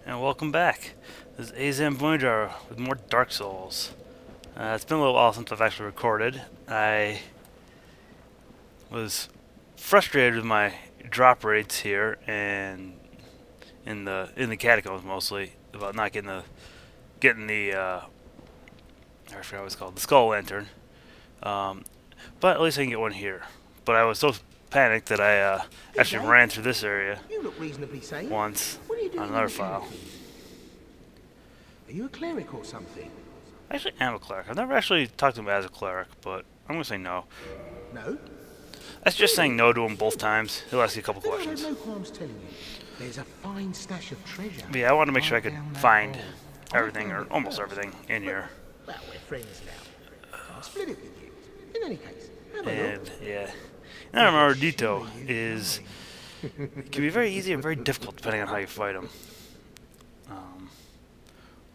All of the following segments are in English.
And welcome back. This is Azam Boonjar with more Dark Souls. It's been a little while since I've actually recorded. I was frustrated with my drop rates here and in the catacombs mostly about not getting the I forgot what it's called, the skull lantern. But at least I can get one here. But I was so panicked that I actually ran through this area once on another file. Are you a cleric or something? I actually am a cleric. I've never actually talked to him as a cleric, but I'm gonna say no. No? That's just saying no to him both times. He'll ask you a couple questions. No harm's telling you. There's a fine stash of treasure. But yeah, I wanted to make sure I could find everything, or almost everything, in here. Well, we're friends now. I'll split it with you. In any case, have a And look. yeah, now Lord Nito is can be very easy and very difficult depending on how you fight him.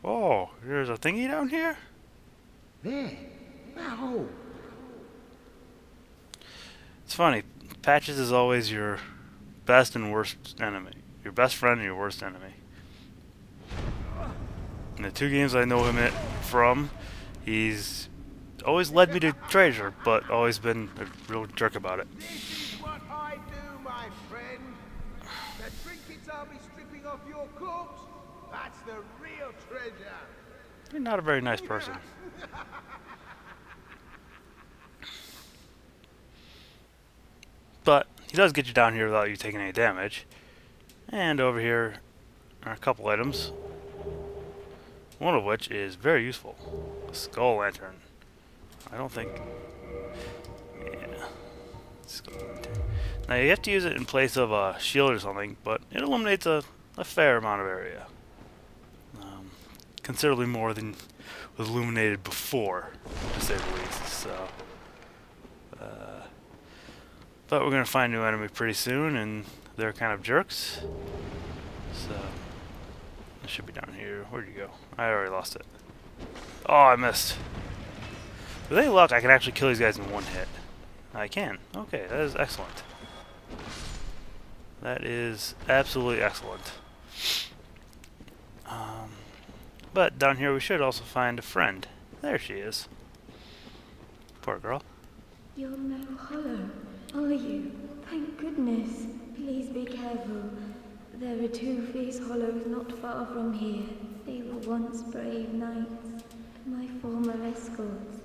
Oh, there's a thingy down here. There. That hole. It's funny. Patches is always your best and worst enemy. Your best friend and your worst enemy. In the two games I know him from, he's always led me to treasure, but always been a real jerk about it. This is what I do, my friend. The trinkets I'll be stripping off your corpse, that's the real treasure. You're not a very nice person. But he does get you down here without you taking any damage. And over here are a couple items. One of which is very useful. A skull lantern. I don't think... Yeah. Skull lantern. Now you have to use it in place of a shield or something, but it eliminates a fair amount of area. Considerably more than was illuminated before, to say the least. So, but we're gonna find a new enemy pretty soon, and they're kind of jerks. So, it should be down here. Where'd you go? I already lost it. Oh, I missed. With any luck, I can actually kill these guys in one hit. I can. Okay, that is excellent. That is absolutely excellent. But down here we should also find a friend. There she is. Poor girl. You're no hollow, are you? Thank goodness. Please be careful. There are two fierce hollows not far from here. They were once brave knights, my former escorts.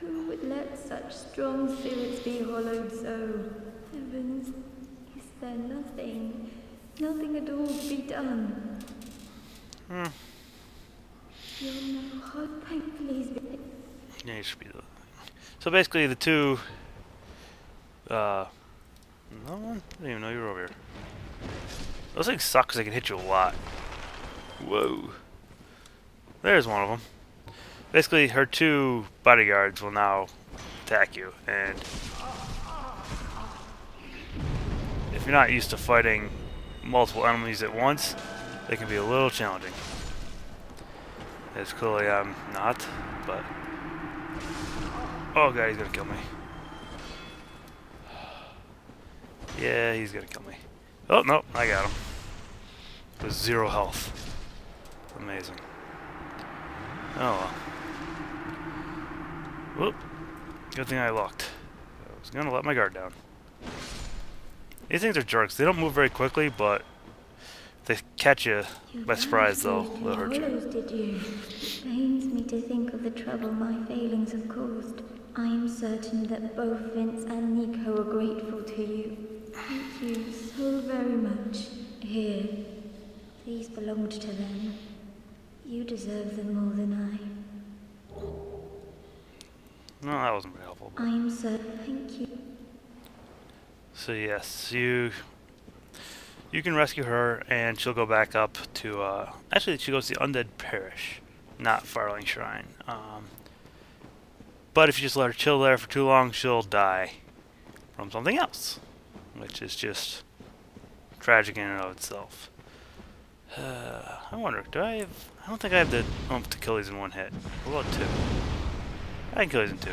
Who would let such strong spirits be hollowed so? Heavens, is there nothing at all to be done? You're no hollow, please be... Yeah, you should be the... So basically the two... No one? I didn't even know you were over here. Those things suck because they can hit you a lot. Whoa. There's one of them. Basically, her two bodyguards will now attack you, and if you're not used to fighting multiple enemies at once, they can be a little challenging. As clearly I'm not, but... Oh god, he's gonna kill me. Yeah, he's gonna kill me. Oh, no, I got him. With 0 health. Amazing. Oh well. Whoop. Good thing I looked. I was gonna let my guard down. These things are jerks. They don't move very quickly, but if they catch you by surprise, they'll hurt you. Did you? It pains me to think of the trouble my failings have caused. I am certain that both Vince and Nico are grateful to you. Thank you so very much. Here, these belonged to them. You deserve them more than I. No, that wasn't very helpful. I am certain. Thank you. So yes, you can rescue her, and she'll go back up to, actually she goes to the Undead Parish, not Firling Shrine. But if you just let her chill there for too long, she'll die from something else, which is just tragic in and of itself. I wonder, I don't think I have the oomph to kill these in one hit. What about 2? I can kill these in 2.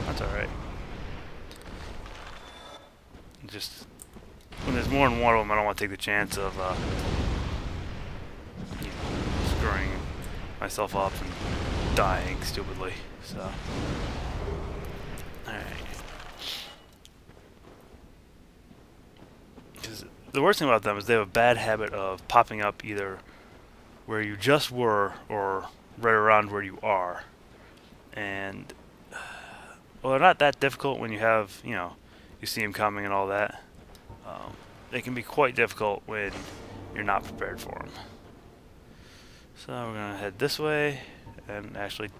That's alright. Just when there's more than one of them, I don't want to take the chance of you know, myself up and dying stupidly. So, alright. Because the worst thing about them is they have a bad habit of popping up either where you just were or right around where you are. And, well, they're not that difficult when you have, you know, you see them coming and all that. They can be quite difficult when you're not prepared for them. So we're going to head this way and actually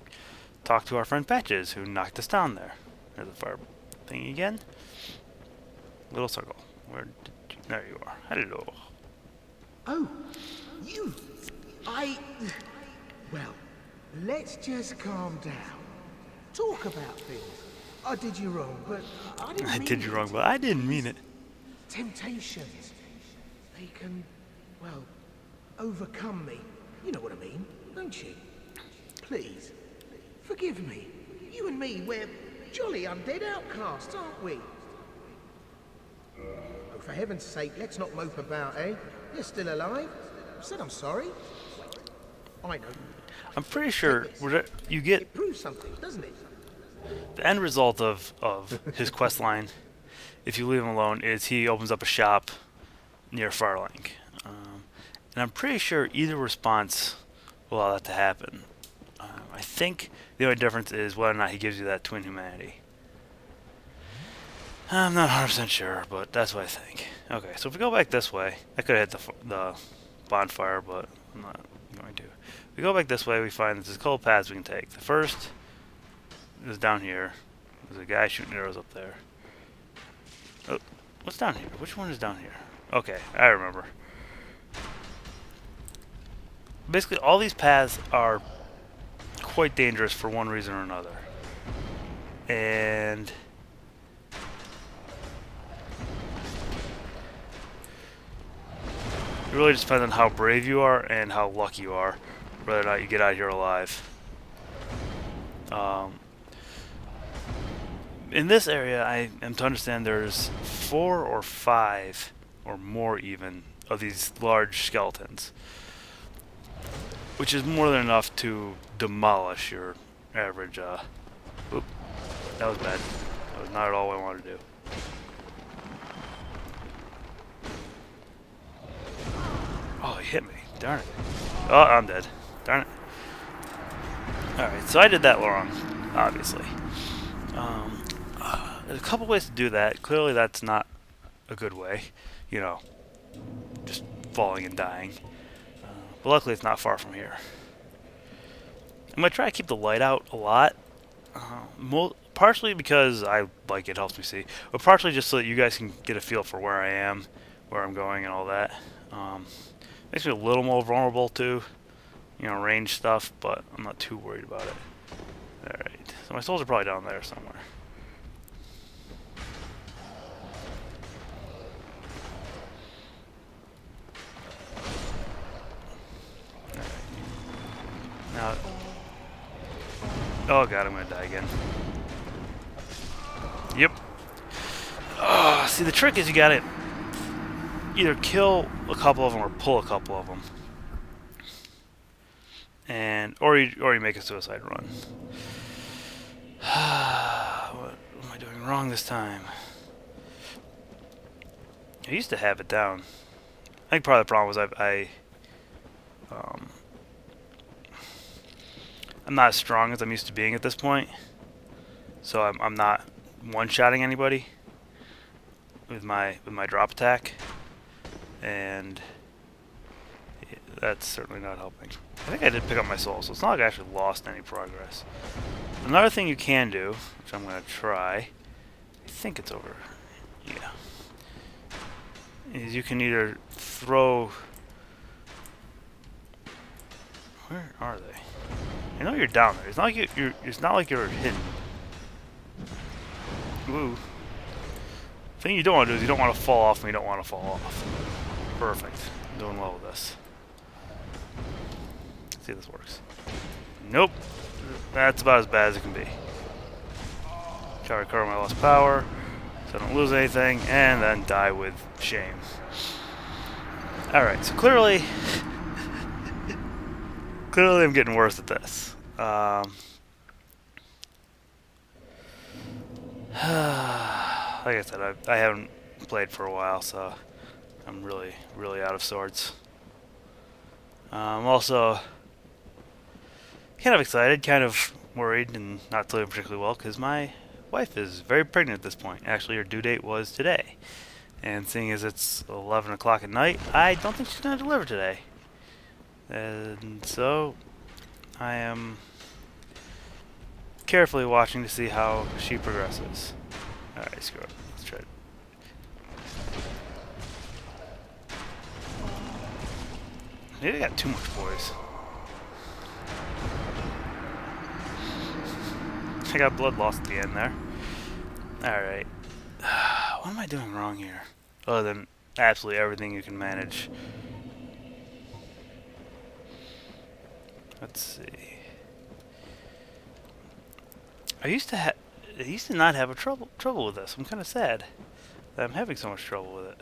talk to our friend Patches, who knocked us down there. There's the fire thing again. Little circle. Where did you, there you are. Hello. Oh, you. Well, let's just calm down. Talk about things. I did you wrong, but I didn't mean I did you it. wrong, but I didn't mean it. Temptations. They can, well, overcome me. You know what I mean, don't you? Please, forgive me. You and me, we're jolly undead outcasts, aren't we? Oh, for heaven's sake, let's not mope about, eh? You're still alive. I said I'm sorry. I know. I'm pretty sure you get It proves something, doesn't it? the end result of his quest line, if you leave him alone, is he opens up a shop near Firelink. And I'm pretty sure either response will allow that to happen. I think the only difference is whether or not he gives you that twin humanity. I'm not 100% sure, but that's what I think. Okay, so if we go back this way, I could have hit the bonfire, but I'm not going to. If we go back this way, we find there's a couple paths we can take. The first is down here. There's a guy shooting arrows up there. Oh, what's down here? Which one is down here? Okay, I remember. Basically, all these paths are quite dangerous for one reason or another. And it really just depends on how brave you are and how lucky you are, whether or not you get out of here alive. In this area, I am to understand there's 4 or 5, or more even, of these large skeletons, which is more than enough to demolish your average. Oop, that was bad. That was not at all what I wanted to do. Oh, he hit me. Darn it. Oh, I'm dead. Darn it. Alright, so I did that wrong, obviously. There's a couple ways to do that. Clearly that's not a good way. You know, just falling and dying. But luckily it's not far from here. I'm going to try to keep the light out a lot. Partially because I like it helps me see. But partially just so that you guys can get a feel for where I am, where I'm going and all that. Makes me a little more vulnerable to, you know, range stuff, but I'm not too worried about it. Alright, so my souls are probably down there somewhere. Alright. Now, oh god, I'm gonna die again. Yep. Oh, see, the trick is you gotta either kill a couple of them or pull a couple of them, and or you make a suicide run. What am I doing wrong this time? I used to have it down. I think part of the problem was I'm not as strong as I'm used to being at this point, so I'm not one-shotting anybody with my drop attack. And that's certainly not helping. I think I did pick up my soul, so it's not like I actually lost any progress. Another thing you can do, which I'm going to try, I think it's over, yeah, is you can either throw... Where are they? I know you're down there. It's not like it's not like you're hidden. Ooh. The thing you don't want to do is you don't want to fall off and you don't want to fall off. Perfect. I'm doing well with this. Let's see if this works. Nope. That's about as bad as it can be. Try to recover my lost power so I don't lose anything, and then die with shame. Alright, so clearly clearly I'm getting worse at this. Like I said, I haven't played for a while, so I'm really, really out of sorts. I'm also kind of excited, kind of worried, and not doing particularly well because my wife is very pregnant at this point. Actually, her due date was today. And seeing as it's 11 o'clock at night, I don't think she's going to deliver today. And so, I am carefully watching to see how she progresses. Alright, screw it. Let's try it. Maybe I got too much boys. I got blood loss at the end there. Alright. What am I doing wrong here? Other than absolutely everything you can manage. Let's see. I used to not have a trouble with this. I'm kind of sad that I'm having so much trouble with it.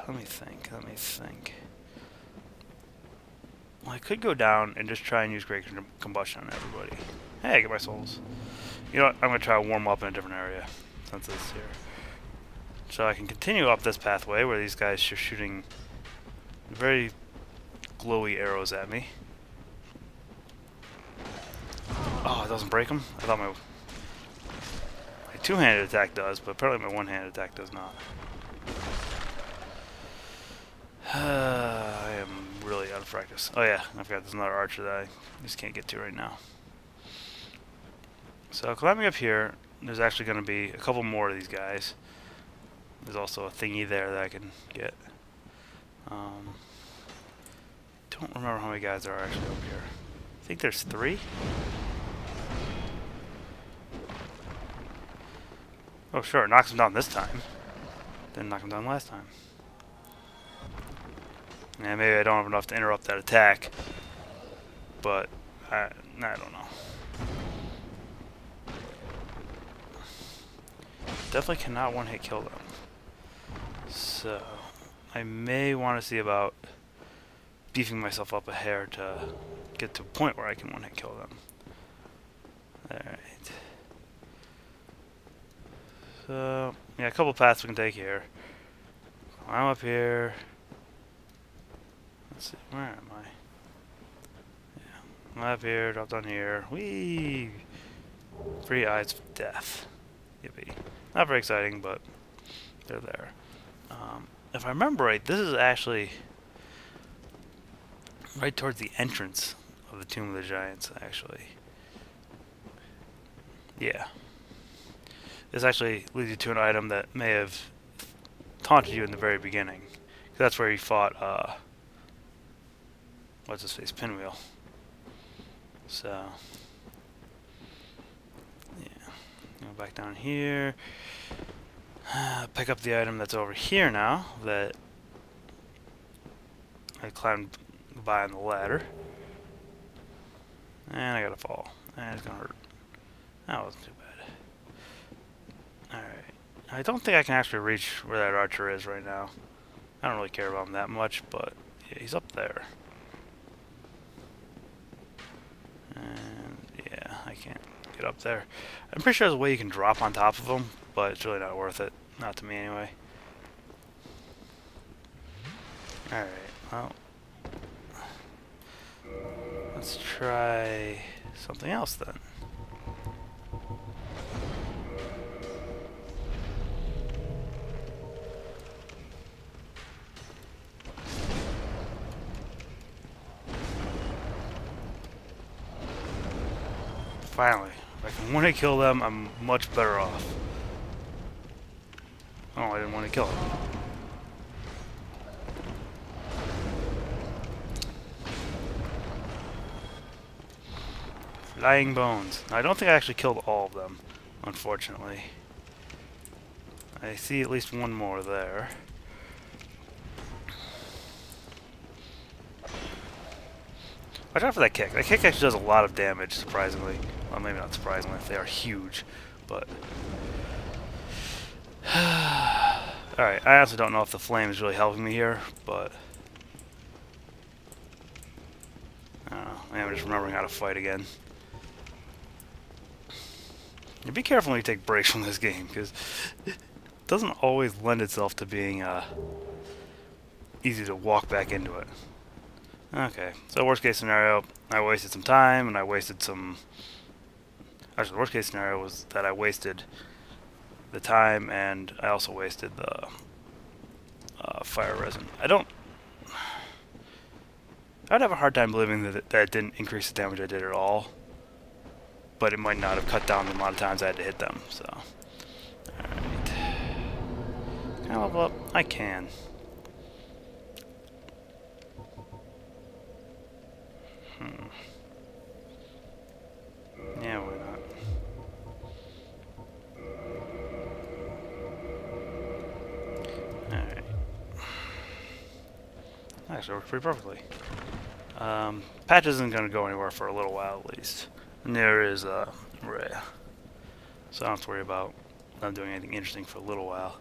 Let me think. Well, I could go down and just try and use Great Combustion on everybody. Hey, I get my souls. You know what? I'm going to try to warm up in a different area since it's here. So I can continue up this pathway where these guys are shooting very glowy arrows at me. Oh, it doesn't break them? I thought my two-handed attack does, but apparently my one-handed attack does not. I am really out of practice. Oh yeah, I forgot there's another archer that I just can't get to right now. So climbing up here, there's actually going to be a couple more of these guys. There's also a thingy there that I can get. Don't remember how many guys there are actually over here. I think there's 3. Oh sure, knocks him down this time. Didn't knock him down last time. Yeah, maybe I don't have enough to interrupt that attack. But, I don't know. Definitely cannot one-hit kill them. So, I may want to see about beefing myself up a hair to get to a point where I can one-hit kill them. Alright. So, yeah, a couple paths we can take here. I'm up here. Let's see, where am I? Yeah, I'm up here, drop down here. Whee! 3 eyes of death. Yippee. Not very exciting, but they're there. If I remember right, this is actually right towards the entrance of the Tomb of the Giants, actually. Yeah. This actually leads you to an item that may have taunted you in the very beginning. That's where he fought, what's his face? Pinwheel. So, yeah. Go back down here. Pick up the item that's over here now that I climbed by on the ladder. And I gotta fall. And it's gonna hurt. That wasn't too bad. Alright. I don't think I can actually reach where that archer is right now. I don't really care about him that much, but yeah, he's up there. And yeah, I can't get up there. I'm pretty sure there's a way you can drop on top of him, but it's really not worth it. Not to me anyway. Alright, well. Let's try something else then. Finally, if I can want to kill them, I'm much better off. Oh, I didn't want to kill him. Flying bones. Now, I don't think I actually killed all of them, unfortunately. I see at least one more there. Watch out for that kick. That kick actually does a lot of damage, surprisingly. Well, maybe not surprisingly, if they are huge, but... Alright, I honestly don't know if the flame is really helping me here, but... I'm just remembering how to fight again. And be careful when you take breaks from this game, because it doesn't always lend itself to being easy to walk back into it. Okay, so worst case scenario, I wasted some time, and I wasted some... Actually, the worst case scenario was that I wasted the time, and I also wasted the fire resin. I'd have a hard time believing that it didn't increase the damage I did at all. But it might not have cut down the amount of times I had to hit them, so... Alright. Can I level up? I can. Yeah, why not? Alright. Actually, works pretty perfectly. Patch isn't going to go anywhere for a little while, at least. And there is Ray. So I don't have to worry about not doing anything interesting for a little while.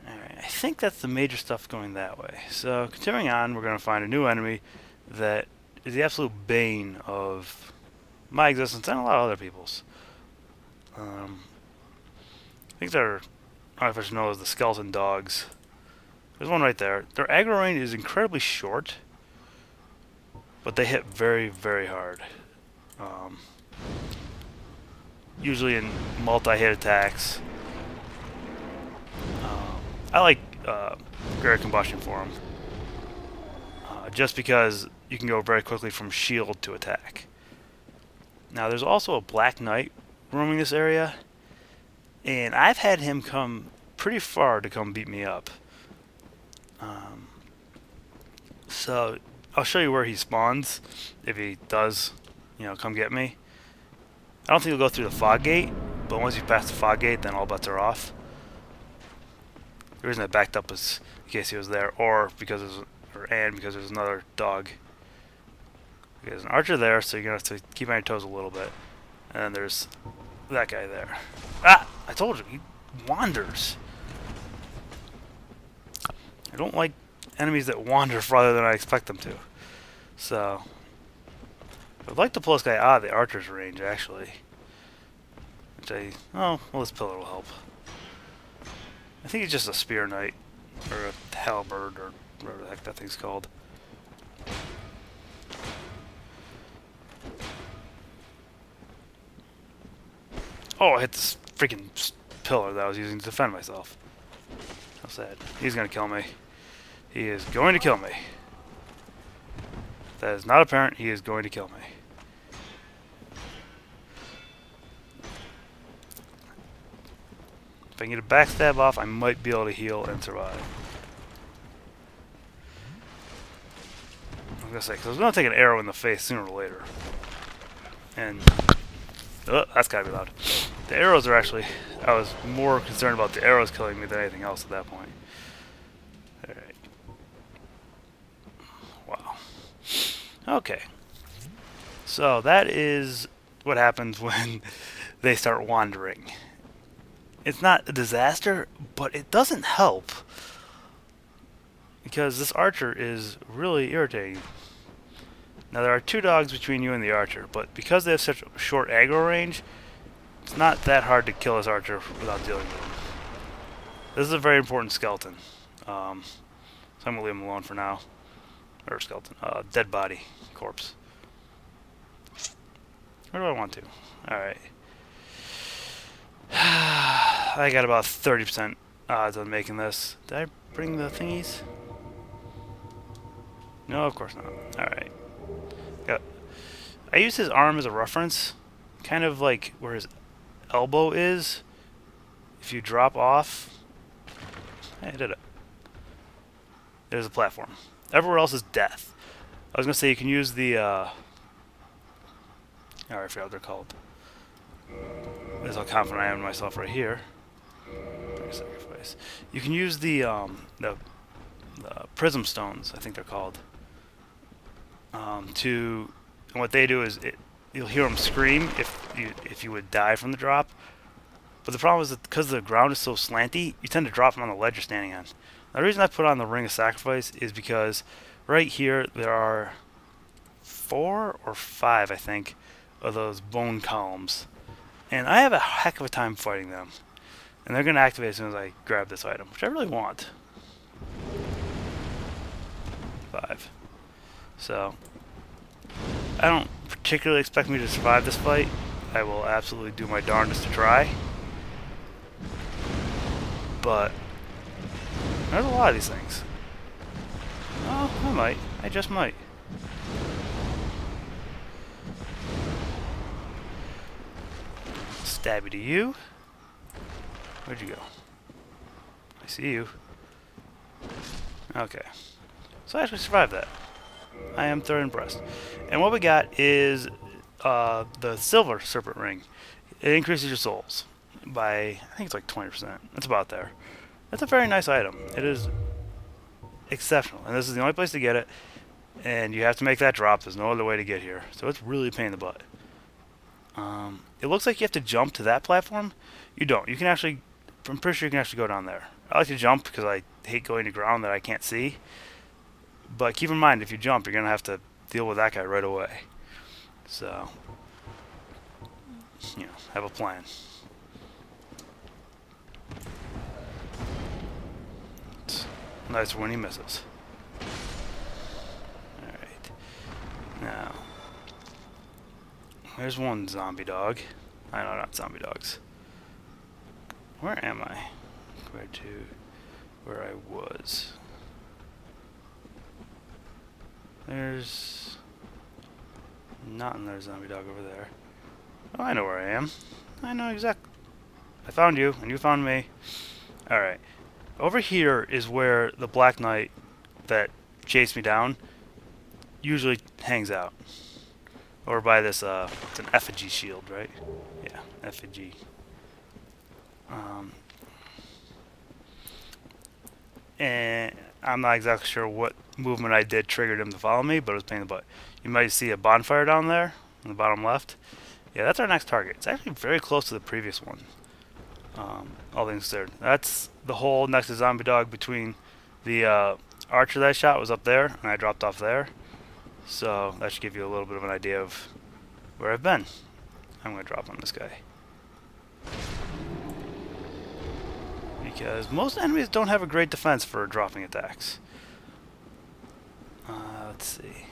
Alright, I think that's the major stuff going that way. So, continuing on, we're going to find a new enemy that is the absolute bane of my existence and a lot of other people's. I think they're, I don't know if I should know, as the skeleton dogs. There's one right there. Their aggro range is incredibly short, but they hit very, very hard. Usually in multi-hit attacks. I like Great Combustion for them. Just because you can go very quickly from shield to attack. Now there's also a Black Knight roaming this area, and I've had him come pretty far to come beat me up. So I'll show you where he spawns if he does, you know, come get me. I don't think he'll go through the fog gate, but once you pass the fog gate, then all bets are off. The reason I backed up is in case he was there, or because because there's another dog. There's an archer there, so you're gonna have to keep on your toes a little bit. And then there's that guy there. Ah! I told you, he wanders. I don't like enemies that wander farther than I expect them to. So, I'd like to pull this guy out of the archer's range, actually. Oh, well, this pillar will help. I think he's just a spear knight, or a halberd, or whatever the heck that thing's called. Oh, I hit this freaking pillar that I was using to defend myself. How sad. He's gonna kill me. He is going to kill me. That is not apparent. He is going to kill me. If I can get a backstab off, I might be able to heal and survive. I was gonna say, because I was gonna take an arrow in the face sooner or later. And that's gotta be loud. The arrows are actually, I was more concerned about the arrows killing me than anything else at that point. Alright. Wow. Okay. So that is what happens when they start wandering. It's not a disaster, but it doesn't help. Because this archer is really irritating. Now there are two dogs between you and the archer, but because they have such a short aggro range, it's not that hard to kill this archer without dealing with him. This is a very important skeleton. So I'm going to leave him alone for now. Or skeleton. Dead body. Corpse. Where do I want to? Alright. I got about 30% odds on making this. Did I bring the thingies? No, of course not. Alright. I use his arm as a reference. Kind of like where his elbow is. If you drop off... Hey, I did it. There's a platform. Everywhere else is death. I was going to say you can use the... I forgot what they're called. That's how confident I am in myself right here. Sacrifice. You can use the prism stones, I think they're called. And what they do is you'll hear them scream if you would die from the drop. But the problem is that because the ground is so slanty, you tend to drop them on the ledge you're standing on. Now, the reason I put on the Ring of Sacrifice is because right here there are 4 or 5, I think, of those bone columns. And I have a heck of a time fighting them. And they're going to activate as soon as I grab this item, which I really want. 5. So, I don't particularly expect me to survive this fight. I will absolutely do my darndest to try. But, there's a lot of these things. Oh, I might. I just might. Stabby to you. Where'd you go? I see you. Okay. So I actually survived that. I am thoroughly impressed. And what we got is the silver serpent ring. It increases your souls by, I think it's like 20%. That's about there. That's a very nice item. It is exceptional. And this is the only place to get it. And you have to make that drop. There's no other way to get here. So it's really a pain in the butt. It looks like you have to jump to that platform. You don't. You can actually, I'm pretty sure you can actually go down there. I like to jump because I hate going to ground that I can't see. But keep in mind, if you jump, you're going to have to deal with that guy right away. So, you know, have a plan. It's nice when he misses. Alright. Now, there's one zombie dog. I know, not zombie dogs. Where am I? Compared to where I was. There's not another zombie dog over there. Oh, I know where I am. I know exactly. I found you, and you found me. Alright. Over here is where the Black Knight that chased me down usually hangs out. Over by this, it's an effigy shield, right? Yeah, effigy. And I'm not exactly sure what movement I did triggered him to follow me, but it was a pain in the butt. You might see a bonfire down there on the bottom left. Yeah, that's our next target. It's actually very close to the previous one. All things considered. That's the hole next to zombie dog between the archer that I shot was up there, and I dropped off there. So that should give you a little bit of an idea of where I've been. I'm going to drop on this guy. Because most enemies don't have a great defense for dropping attacks. Let's see.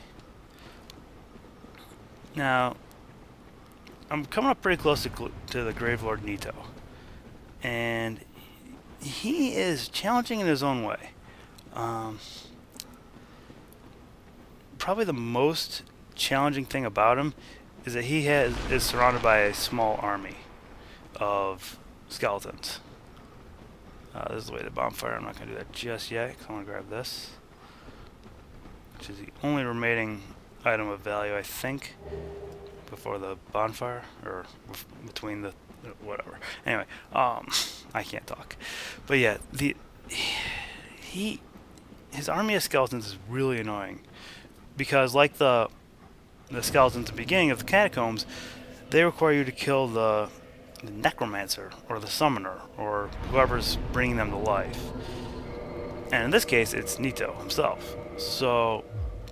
Now, I'm coming up pretty close to the grave Lord Nito. And he is challenging in his own way. Probably the most challenging thing about him is that he is surrounded by a small army of skeletons. This is the way to bonfire. I'm not going to do that just yet because I want to grab this, which is the only remaining item of value, I think, before the bonfire, or between the whatever. Anyway, I can't talk, but yeah, his army of skeletons is really annoying because, like the skeletons at the beginning of the catacombs, they require you to kill the necromancer or the summoner or whoever's bringing them to life. And in this case, it's Nito himself. So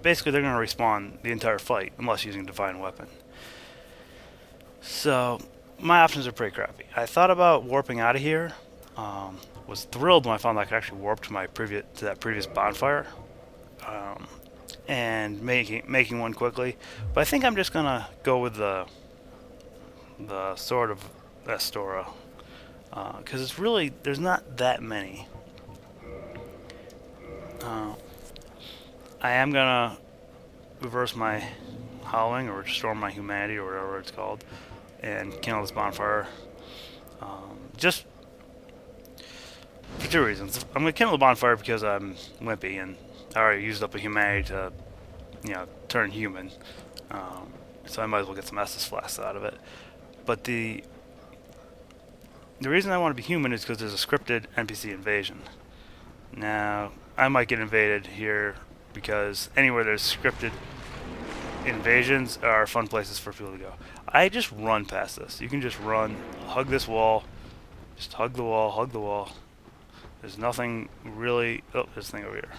basically, they're going to respawn the entire fight unless using a divine weapon. So my options are pretty crappy. I thought about warping out of here. Was thrilled when I found I could actually warp to that previous bonfire, and making one quickly. But I think I'm just gonna go with the Sword of Astora, because it's really, there's not that many. I am gonna reverse my howling or restore my humanity or whatever it's called, and kindle this bonfire. Just for two reasons. I'm gonna kindle the bonfire because I'm wimpy and I already used up a humanity to, turn human. So I might as well get some Estus flasks out of it. But the reason I want to be human is because there's a scripted NPC invasion. Now, I might get invaded here because anywhere there's scripted invasions are fun places for people to go. I just run past this. You can just run, hug this wall, just hug the wall, hug the wall. There's nothing really... Oh, there's a thing over here.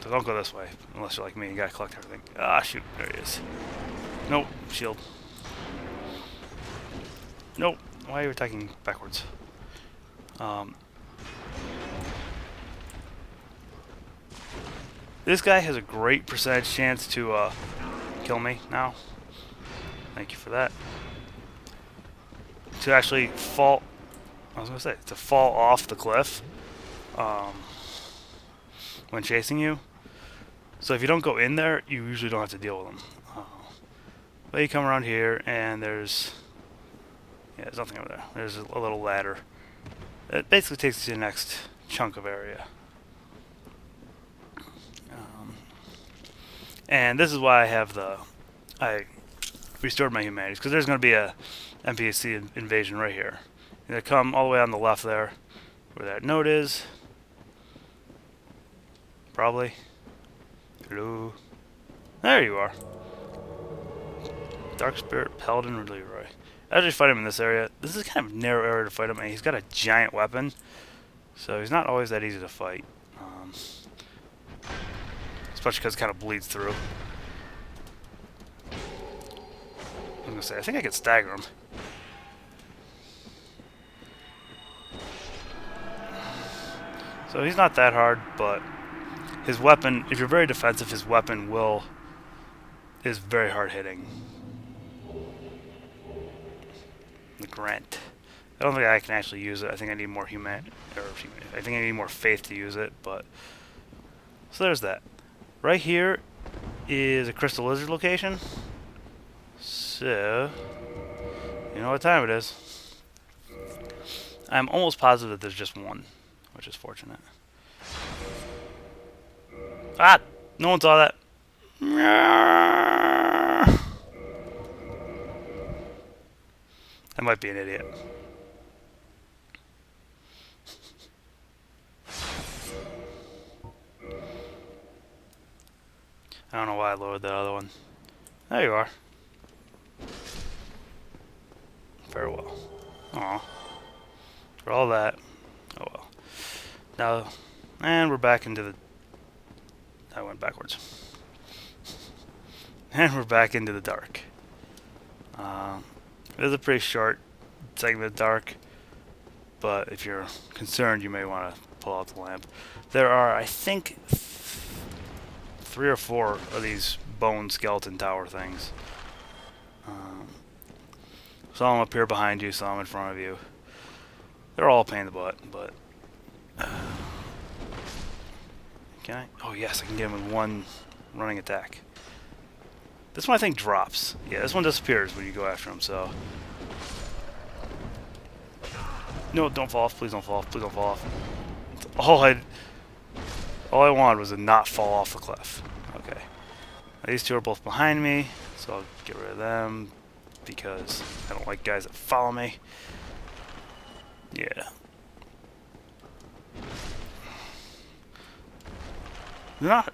So don't go this way, unless you're like me and you gotta collect everything. Ah, shoot, there he is. Nope, shield. Nope, why are you attacking backwards? This guy has a great percentage chance to kill me now. Thank you for that. To actually fall, I was gonna say, to fall off the cliff when chasing you. So if you don't go in there, you usually don't have to deal with them. But you come around here, and there's nothing over there. There's a little ladder. It basically takes you to the next chunk of area. And this is why I restored my humanities, because there's going to be a NPC invasion right here. They're going to come all the way on the left there, where that note is. Probably. Hello. There you are. Dark Spirit, Paladin, or Leroy. I usually fight him in this area. This is kind of a narrow area to fight him, and he's got a giant weapon, so he's not always that easy to fight. Especially because it kind of bleeds through. I'm gonna say, I think I could stagger him. So he's not that hard, but his weapon, if you're very defensive, his weapon is very hard hitting. The Grant. I don't think I can actually use it. I think I need more I think I need more faith to use it, but so there's that. Right here is a crystal lizard location. So you know what time it is. I'm almost positive that there's just one, which is fortunate. Ah! No one saw that. I might be an idiot. I don't know why I lowered that other one. There you are. Farewell. Aw. For all that. Oh well. Now, and we're back into the... I went backwards. And we're back into the dark. It is a pretty short segment of dark, but if you're concerned, you may want to pull out the lamp. There are, I think, 3 or 4 of these bone skeleton tower things. Some of them up here behind you, some in front of you. They're all a pain in the butt, but... can I? Oh yes, I can get him with one running attack. This one I think drops. Yeah, this one disappears when you go after him, so... No, don't fall off. Please don't fall off. Please don't fall off. All I wanted was to not fall off the cliff. Okay. Now, these two are both behind me, so I'll get rid of them because I don't like guys that follow me. Yeah.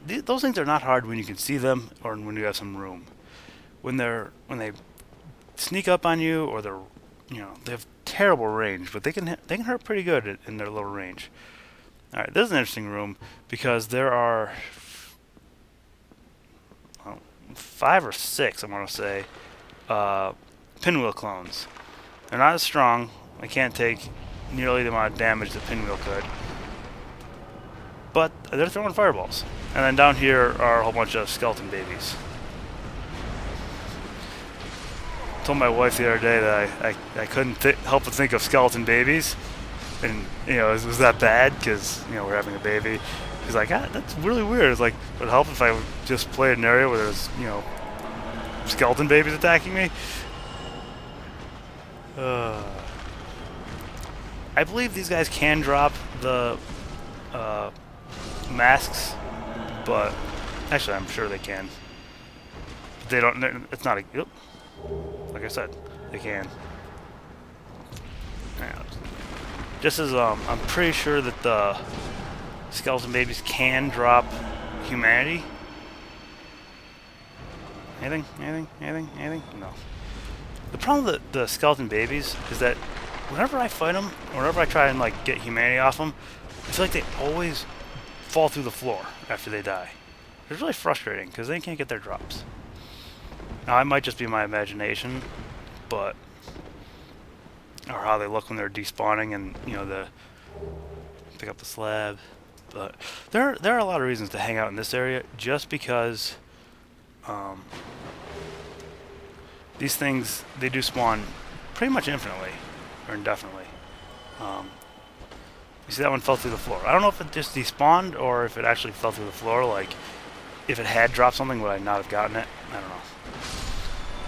Those things are not hard when you can see them or when you have some room. When they sneak up on you, or they have terrible range, but they can hurt pretty good in their little range. All right, this is an interesting room because there are 5 or 6, I'm gonna say, pinwheel clones. They're not as strong. I can't take nearly the amount of damage that pinwheel could. But they're throwing fireballs. And then down here are a whole bunch of skeleton babies. I told my wife the other day that I couldn't help but think of skeleton babies. And, was that bad? Because, we're having a baby. She's like, that's really weird. It's like, would it help if I would just play an area where there's, skeleton babies attacking me? I believe these guys can drop the masks, but actually I'm sure they can. They don't. It's not a. Like I said, they can. Just as I'm pretty sure that the skeleton babies can drop humanity. Anything? No. The problem with the skeleton babies is that whenever I fight them, whenever I try and get humanity off them, I feel like they always fall through the floor after they die. It's really frustrating because they can't get their drops. Now, it might just be my imagination, but or how they look when they're despawning, and you know, the pick up the slab. But there are a lot of reasons to hang out in this area, just because these things, they do spawn pretty much infinitely or indefinitely. You see that one fell through the floor. I don't know if it just despawned or if it actually fell through the floor. Like, if it had dropped something, would I not have gotten it? I don't know.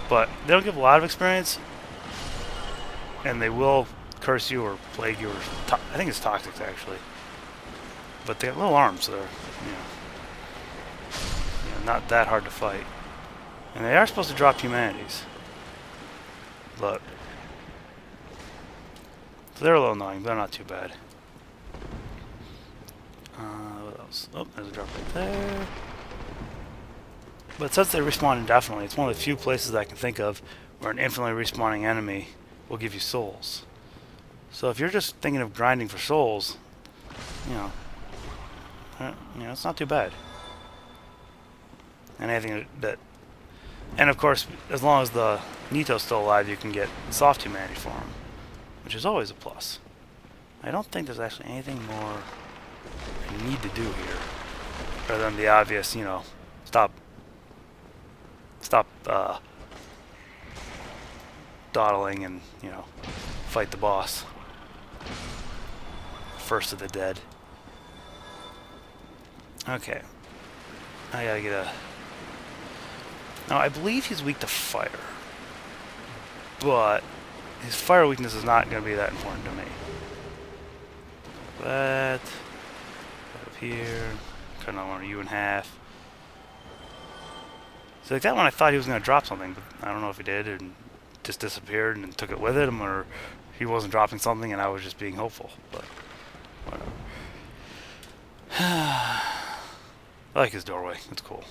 But they don't give a lot of experience, and they will curse you or plague you, or I think it's toxic actually. But they have little arms, so they're not that hard to fight. And they are supposed to drop humanities. Look. So they're a little annoying, but they're not too bad. What else? Oh, there's a drop right there. But since they respawn indefinitely, it's one of the few places I can think of where an infinitely respawning enemy will give you souls. So if you're just thinking of grinding for souls, it's not too bad. And anything and of course, as long as the Nito's still alive, you can get soft humanity for him, which is always a plus. I don't think there's actually anything more I need to do here, other than the obvious, stop dawdling and, fight the boss. First of the dead. Okay. I gotta get a... Now, I believe he's weak to fire. But his fire weakness is not going to be that important to me. That... up here. Cut another you in half. So like that one, I thought he was going to drop something, but I don't know if he did, and just disappeared and took it with him, or he wasn't dropping something and I was just being hopeful. But whatever. I like his doorway. It's cool.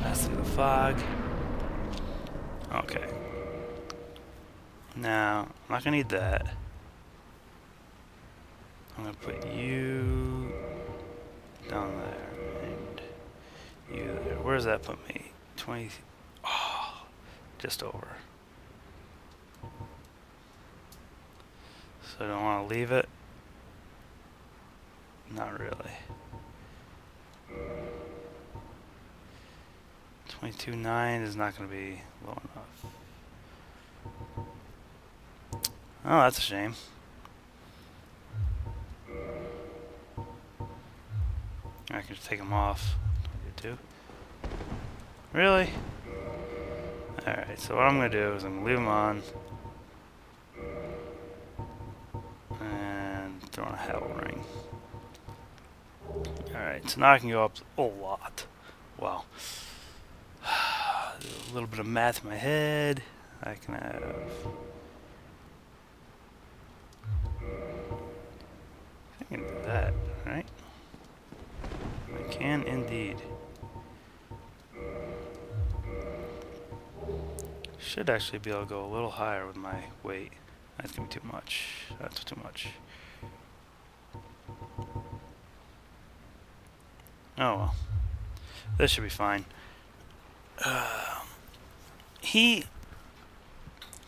Pass through the fog. Okay. Now, I'm not going to need that. I'm going to put you down there and you there. Where does that put me? 20. Oh, just over. So I don't want to leave it. Not really. 22.9 is not going to be low enough. Oh, that's a shame. I can just take them off. 22. Really? Alright, so what I'm going to do is I'm going to leave them on. And throw in a hell ring. Alright, so now I can go up a lot. Wow. A little bit of math in my head. I can have... I can do that, right? I can indeed. Should actually be able to go a little higher with my weight. That's gonna be too much. That's too much. Oh well. This should be fine. He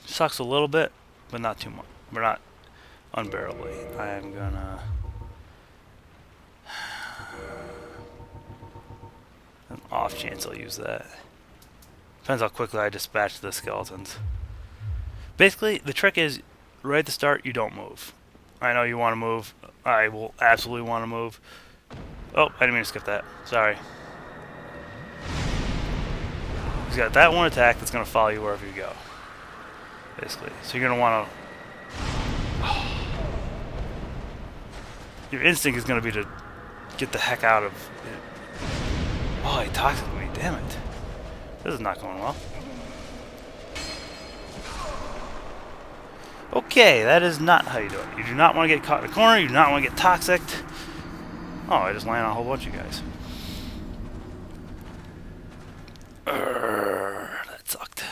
sucks a little bit, but not too much. But not unbearably. I am gonna... an off chance I'll use that. Depends how quickly I dispatch the skeletons. Basically, the trick is, right at the start, you don't move. I know you want to move. I will absolutely want to move. Oh, I didn't mean to skip that. Sorry. He's got that one attack that's going to follow you wherever you go. Basically. So you're going to want to... Your instinct is going to be to get the heck out of it. Oh, he toxic me. Damn it. This is not going well. Okay, that is not how you do it. You do not want to get caught in a corner. You do not want to get toxic. Oh, I just landed on a whole bunch of guys. That sucked.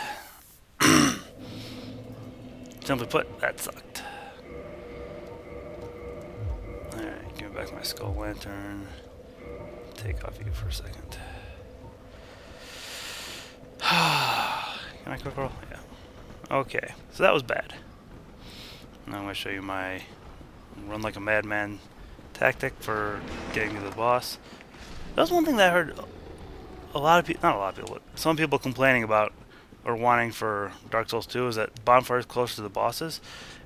Simply put, that sucked. Alright. back my skull lantern. Take off you for a second. Can I quick roll? Yeah. Okay, so that was bad. Now I'm going to show you my run like a madman tactic for getting to the boss. That was one thing that I heard a lot of people, not a lot of people, but some people complaining about or wanting for Dark Souls 2 is that Bonfire is closer to the bosses.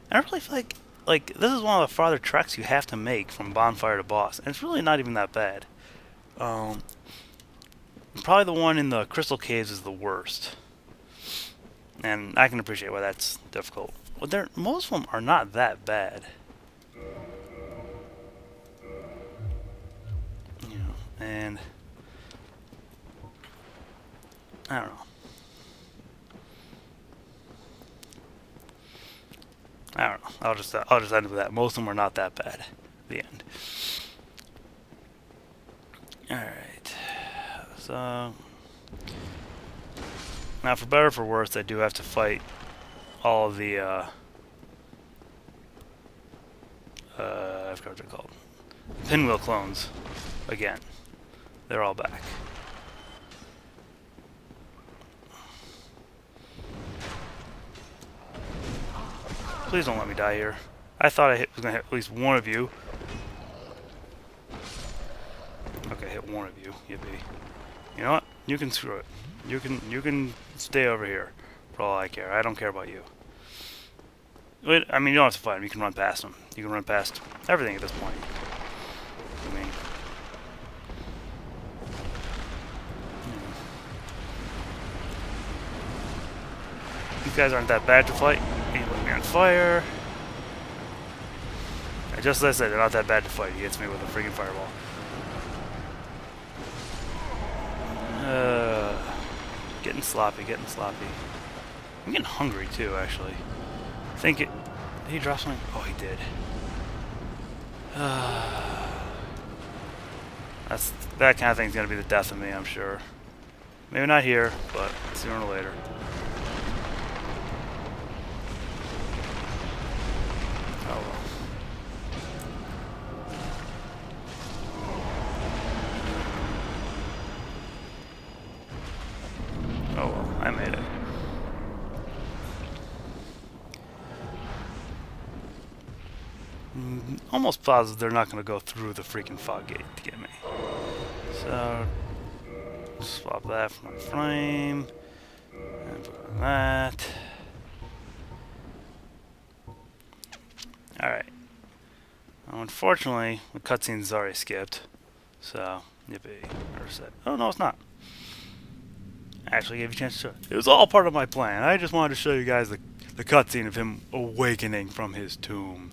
And I really feel like this is one of the farther treks you have to make from Bonfire to boss, and it's really not even that bad. Probably the one in the Crystal Caves is the worst, and I can appreciate why that's difficult. But most of them are not that bad. You know, and I don't know. I don't know. I'll just end with that. Most of them are not that bad. The end. All right. So now, for better or for worse, I do have to fight all of the I forgot what they're called. Pinwheel clones again. They're all back. Please don't let me die here. I thought I was gonna hit at least one of you. Okay, hit one of you. Yippee. You know what? You can screw it. You can stay over here for all I care. I don't care about you. Wait, I mean, you don't have to fight him. You can run past him. You can run past everything at this point. I mean, these guys aren't that bad to fight. He lit me on fire. And just as I said, they're not that bad to fight. He hits me with a freaking fireball. Getting sloppy, getting sloppy. I'm getting hungry too, actually. I think it. Did he drop something? Oh, he did. That kind of thing's gonna be the death of me, I'm sure. Maybe not here, but sooner or later. Oh well. Oh well, I made it. Almost positive they're not going to go through the freaking fog gate to get me. So, swap that for my flame. And put on that. Alright. Unfortunately, the cutscene's already skipped. So, yippee. Reset. Oh, no, it's not. I actually gave you a chance to show it. It was all part of my plan. I just wanted to show you guys the cutscene of him awakening from his tomb.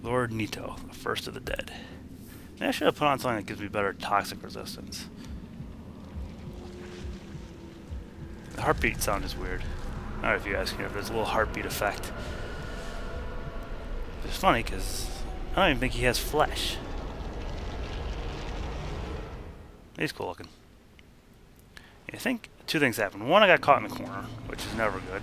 Lord Nito, the first of the dead. Maybe I should have put on something that gives me better toxic resistance. The heartbeat sound is weird. I don't know if you guys can hear, but there's a little heartbeat effect. It's funny because I don't even think he has flesh. He's cool looking. I think two things happened. One, I got caught in the corner, which is never good.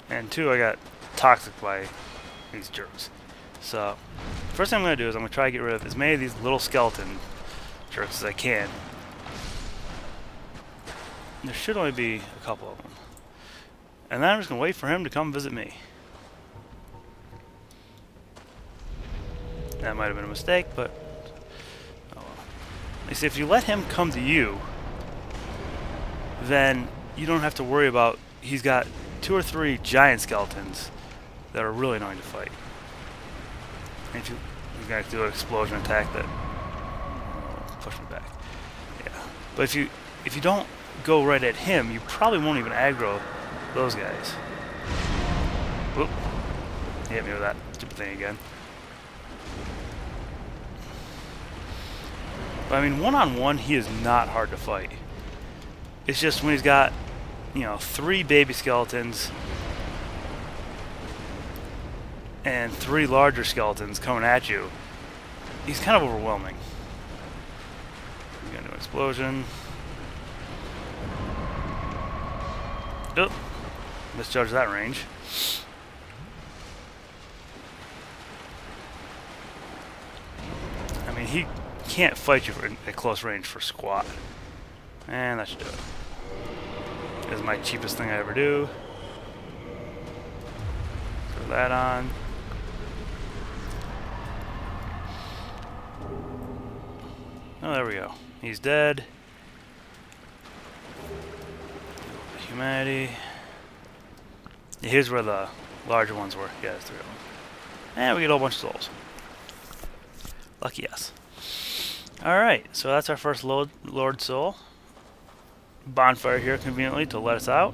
And two, I got toxic by these jerks. So, first thing I'm going to do is I'm going to try to get rid of as many of these little skeleton jerks as I can. There should only be a couple of them. And then I'm just going to wait for him to come visit me. That might have been a mistake, but oh well. You see, if you let him come to you, then you don't have to worry about, he's got 2 or 3 giant skeletons that are really annoying to fight. And if you're going to do an explosion attack that push me back. Yeah. But if you don't go right at him, you probably won't even aggro those guys. Whoop. He hit me with that stupid thing again. But I mean, one-on-one, he is not hard to fight. It's just when he's got, 3 baby skeletons and 3 larger skeletons coming at you, he's kind of overwhelming. We're gonna do an explosion. Oh, misjudged that range. I mean, he can't fight you at close range for squat. And that should do it. This is my cheapest thing I ever do. Throw that on. Oh, there we go. He's dead. Humanity. Here's where the larger ones were. Yeah, there's 3 of them. And we get a whole bunch of souls. Lucky us. Alright, so that's our first Lord Soul. Bonfire here conveniently to let us out.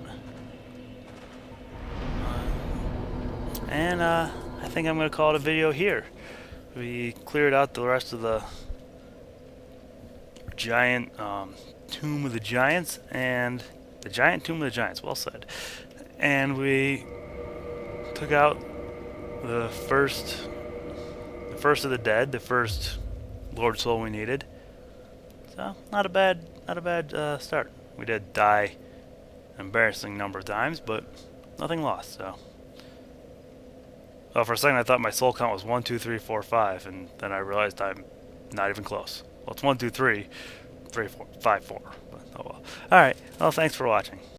And I think I'm going to call it a video here. We cleared out the rest of the giant Tomb of the Giants, and the giant Tomb of the Giants, well said. And we took out the first of the dead, the first Lord Soul we needed. So not a bad start. We did die an embarrassing number of times, but nothing lost. So, oh, for a second I thought my soul count was 1, 2, 3, 4, 5, and then I realized I'm not even close. Well, it's 1, 2, 3, 3, 4, 5, 4. But oh well. All right. Well, thanks for watching.